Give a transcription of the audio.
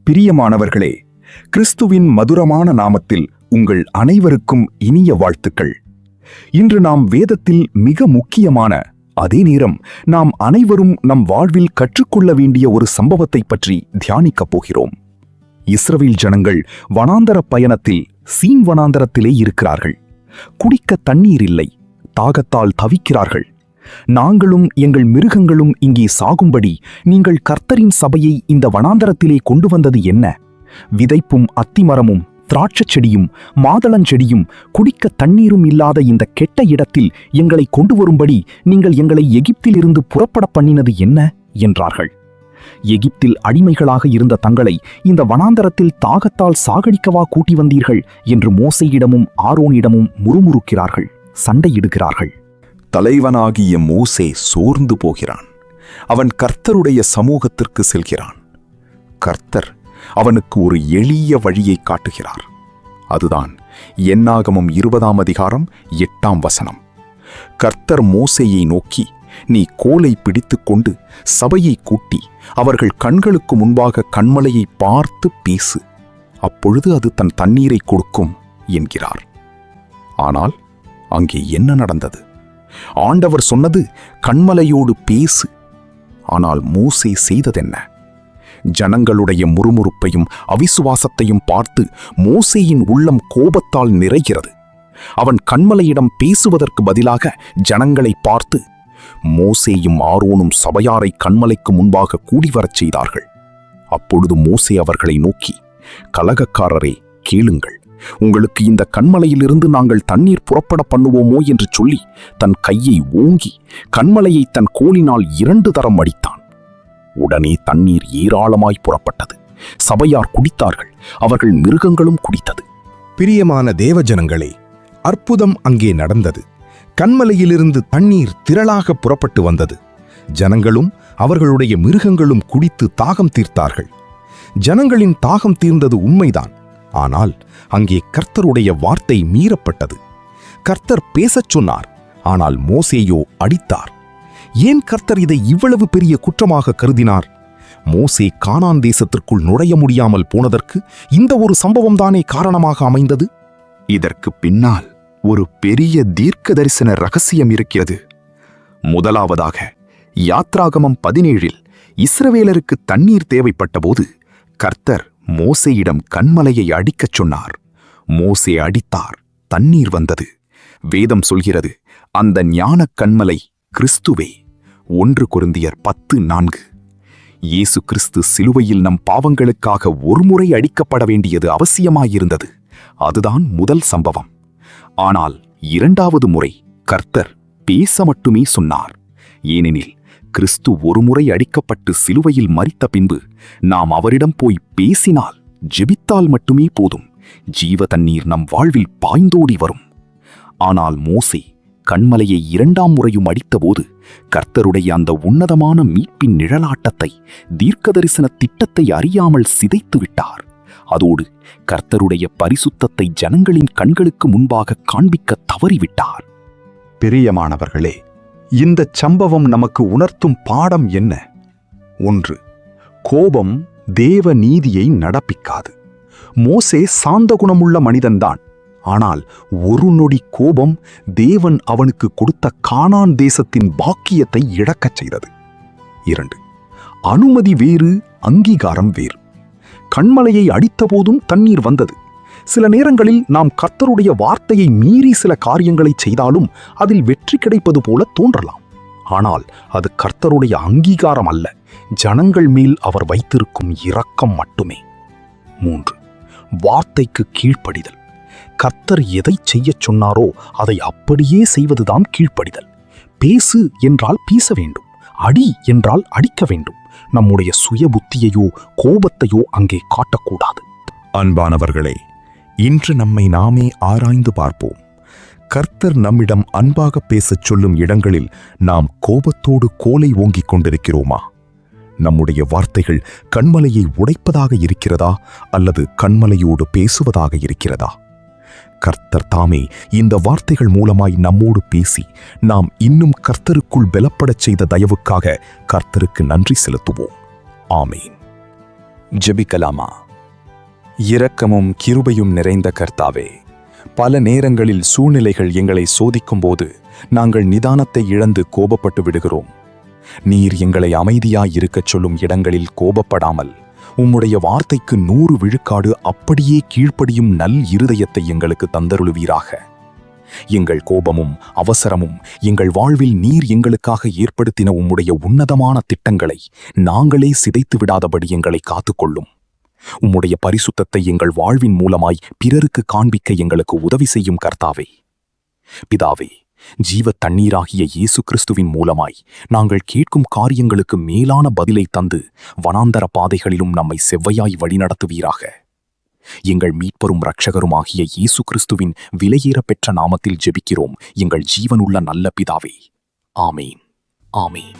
பிரியமானவர்களே, கிறிஸ்துவின் மதுரமான நாமத்தில் உங்கள் அனைவருக்கும் இனிய வாழ்த்துக்கள். இன்று நாம் வேதத்தில் மிக முக்கியமான, அதே நேரம் நாம் அனைவரும் நம் வாழ்வில் கற்றுக்கொள்ள வேண்டிய ஒரு சம்பவத்தை பற்றி தியானிக்கப் போகிறோம். இஸ்ரவேல் ஜனங்கள் வனாந்தர பயணத்தில் சீன் வனாந்தரத்திலே இருக்கிறார்கள். குடிக்க தண்ணீர் இல்லை, தாகத்தால் தவிக்கிறார்கள். நாங்களும் எங்கள் மிருகங்களும் இங்கே சாகும்படி நீங்கள் கர்த்தரின் சபையை இந்த வனாந்தரத்திலே கொண்டு வந்தது என்ன? விதைப்பும் அத்திமரமும் திராட்சச் செடியும் மாதளஞ்செடியும் குடிக்க தண்ணீரும் இல்லாத இந்த கெட்ட இடத்தில் எங்களை கொண்டு வரும்படி நீங்கள் எங்களை எகிப்திலிருந்து புறப்பட பண்ணினது என்ன என்றார்கள். எகிப்தில் அடிமைகளாக இருந்த தங்களை இந்த வனாந்தரத்தில் தாகத்தால் சாகடிக்கவா கூட்டி வந்தீர்கள் என்று மோசேயிடமும் ஆரோனிடமும் முறுமுறுக்கிறார்கள், சண்டையிடுகிறார்கள். தலைவனாகிய மோசே சோர்ந்து போகிறான். அவன் கர்த்தருடைய சமூகத்திற்கு செல்கிறான். கர்த்தர் அவனுக்கு ஒரு எளிய வழியை காட்டுகிறார். அதுதான் என்னாகமம் 20ஆம் அதிகாரம் 8ஆம் வசனம். கர்த்தர் மோசேயை நோக்கி, நீ கோலை பிடித்துக்கொண்டு சபையை கூட்டி அவர்கள் கண்களுக்கு முன்பாக கன்மலையை பார்த்து பேசு, அப்பொழுது அது தன் தண்ணீரை கொடுக்கும் என்கிறார். ஆனால் அங்கே என்ன நடந்தது? ஆண்டவர் சொன்னது கன்மலையோடு பேசு. ஆனால் மோசே செய்ததென்ன? ஜனங்களுடைய முறுமுறுப்பையும் அவிசுவாசத்தையும் பார்த்து மோசேயின் உள்ளம் கோபத்தால் நிறைகிறது. அவன் கன்மலையிடம் பேசுவதற்கு பதிலாக ஜனங்களை பார்த்து, மோசேயும் ஆரோனும் சபையாரை கன்மலைக்கு முன்பாக கூடிவரச் செய்தார்கள். அப்பொழுது மோசே அவர்களை நோக்கி, கலகக்காரரே கேளுங்கள், உங்களுக்கு இந்த கன்மலையிலிருந்து நாங்கள் தண்ணீர் புறப்பட பண்ணுவோமோ என்று சொல்லி தன் கையை ஓங்கி கன்மலையை தன் கோலினால் 2 தரம் அடித்தான். உடனே தண்ணீர் ஏராளமாய் புறப்பட்டது. சபையார் குடித்தார்கள், அவர்கள் மிருகங்களும் குடித்தது. பிரியமான தேவஜனங்களே, அற்புதம் அங்கே நடந்தது. கன்மலையிலிருந்து தண்ணீர் திரளாக புறப்பட்டு வந்தது. ஜனங்களும் அவர்களுடைய மிருகங்களும் குடித்து தாகம் தீர்த்தார்கள். ஜனங்களின் தாகம் தீர்ந்தது உண்மைதான். ஆனால் அங்கே கர்த்தருடைய வார்த்தை மீறப்பட்டது. கர்த்தர் பேசச் சொன்னார், ஆனால் மோசேயோ அடித்தார். ஏன் கர்த்தர் இதை இவ்வளவு பெரிய குற்றமாக கருதினார்? மோசே கானான் தேசத்திற்குள் நுழைய முடியாமல் போனதற்கு இந்த ஒரு சம்பவம்தானே காரணமாக அமைந்தது. இதற்கு பின்னால் ஒரு பெரிய தீர்க்க தரிசன ரகசியம் இருக்கிறது. முதலாவதாக, யாத்ராகமம் 17இல் இஸ்ரவேலருக்கு தண்ணீர் தேவைப்பட்டபோது கர்த்தர் மோசேயிடம் கன்மலையை அடிக்கச் சொன்னார். மோசே அடித்தார், தண்ணீர் வந்தது. வேதம் சொல்கிறது, அந்த ஞானக் கன்மலை கிறிஸ்துவே. 1 கொரிந்தியர் 10:4. இயேசு கிறிஸ்து சிலுவையில் நம் பாவங்களுக்காக ஒருமுறை அடிக்கப்பட வேண்டியது அவசியமாயிருந்தது. அதுதான் முதல் சம்பவம். ஆனால் 2வது முறை கர்த்தர் பேச மட்டுமே சொன்னார். ஏனெனில் கிறிஸ்து ஒருமுறை அடிக்கப்பட்டு சிலுவையில் மரித்த பின்பு நாம் அவரிடம் போய் பேசினால், ஜெபித்தால் மட்டுமே போதும், ஜீவ தண்ணீர் நம் வாழ்வில் பாய்ந்தோடி வரும். ஆனால் மோசே கன்மலையை 2ஆம் முறையும் அடித்தபோது கர்த்தருடைய அந்த உன்னதமான மீட்பின் நிழலாட்டத்தை, தீர்க்க தரிசன திட்டத்தை அறியாமல் சிதைத்து விட்டார். அதோடு கர்த்தருடைய பரிசுத்தத்தை ஜனங்களின் கண்களுக்கு முன்பாக காண்பிக்க தவறிவிட்டார். பிரியமானவர்களே, இந்த சம்பவம் நமக்கு உணர்த்தும் பாடம் என்ன? 1. கோபம் தேவ நீதியை நடப்பிக்காது. மோசே சாந்த குணமுள்ள மனிதன்தான். ஆனால் ஒரு நொடி கோபம் தேவன் அவனுக்கு கொடுத்த கானான் தேசத்தின் பாக்கியத்தை இழக்கச் செய்தது. 2. அனுமதி வேறு, அங்கீகாரம் வேறு. கன்மலையை அடித்தபோதும் தண்ணீர் வந்தது. சில நேரங்களில் நாம் கர்த்தருடைய வார்த்தையை மீறி சில காரியங்களை செய்தாலும் அதில் வெற்றி கிடைப்பது போல தோன்றலாம். ஆனால் அது கர்த்தருடைய அங்கீகாரம் அல்ல, ஜனங்கள் மேல் அவர் வைத்திருக்கும் இரக்கம் மட்டுமே. 3. வார்த்தைக்கு கீழ்ப்படிதல். கர்த்தர் எதை செய்யச் சொன்னாரோ அதை அப்படியே செய்வதுதான் கீழ்ப்படிதல். பேசு என்றால் பேச வேண்டும், அடி என்றால் அடிக்க வேண்டும். நம்முடைய சுய புத்தியையோ கோபத்தையோ அங்கே காட்டக்கூடாது. அன்பானவர்களே, இன்று நம்மை நாமே ஆராய்ந்து பார்ப்போம். கர்த்தர் நம்மிடம் அன்பாக பேசச் சொல்லும் இடங்களில் நாம் கோபத்தோடு கோலை ஓங்கிக் கொண்டிருக்கிறோமா? நம்முடைய வார்த்தைகள் கன்மலையை உடைப்பதாக இருக்கிறதா அல்லது கன்மலையோடு பேசுவதாக இருக்கிறதா? கர்த்தர் தாமே இந்த வார்த்தைகள் மூலமாய் நம்மோடு பேசி நாம் இன்னும் கர்த்தருக்குள் பலப்படச் செய்த தயவுக்காக கர்த்தருக்கு நன்றி செலுத்துவோம். ஆமேன். ஜெபிக்கலாமா? இரக்கமும் கிருபையும் நிறைந்த கர்த்தாவே, பல நேரங்களில் சூழ்நிலைகள் எங்களை சோதிக்கும்போது நாங்கள் நிதானத்தை இழந்து கோபப்பட்டு விடுகிறோம். நீர் எங்களை அமைதியாய் இருக்கச் சொல்லும் இடங்களில் கோபப்படாமல் உம்முடைய வார்த்தைக்கு 100 விழுக்காடு அப்படியே கீழ்ப்படியும் நல் இருதயத்தை எங்களுக்கு தந்தருளுவீராக. எங்கள் கோபமும் அவசரமும் எங்கள் வாழ்வில் நீர் எங்களுக்காக ஏற்படுத்தின உம்முடைய உன்னதமான திட்டங்களை நாங்களே சிதைத்து விடாதபடி எங்களை காத்துக்கொள்ளும். உம்முடைய பரிசுத்தத்தை எங்கள் வாழ்வின் மூலமாய் பிறருக்கு காண்பிக்க எங்களுக்கு உதவி செய்யும் கர்த்தாவே. பிதாவே, ஜீவ தண்ணீராகிய இயேசு கிறிஸ்துவின் மூலமாய் நாங்கள் கேட்கும் காரியங்களுக்கு மேலான பதிலை தந்து வனாந்தர பாதைகளிலும் நம்மை செவ்வையாய் வழிநடத்துவீராக. எங்கள் மீட்பரும் இரட்சகருமாகிய இயேசு கிறிஸ்துவின் விலையேற பெற்ற நாமத்தில் ஜெபிக்கிறோம் எங்கள் ஜீவனுள்ள நல்ல பிதாவே. ஆமேன், ஆமேன்.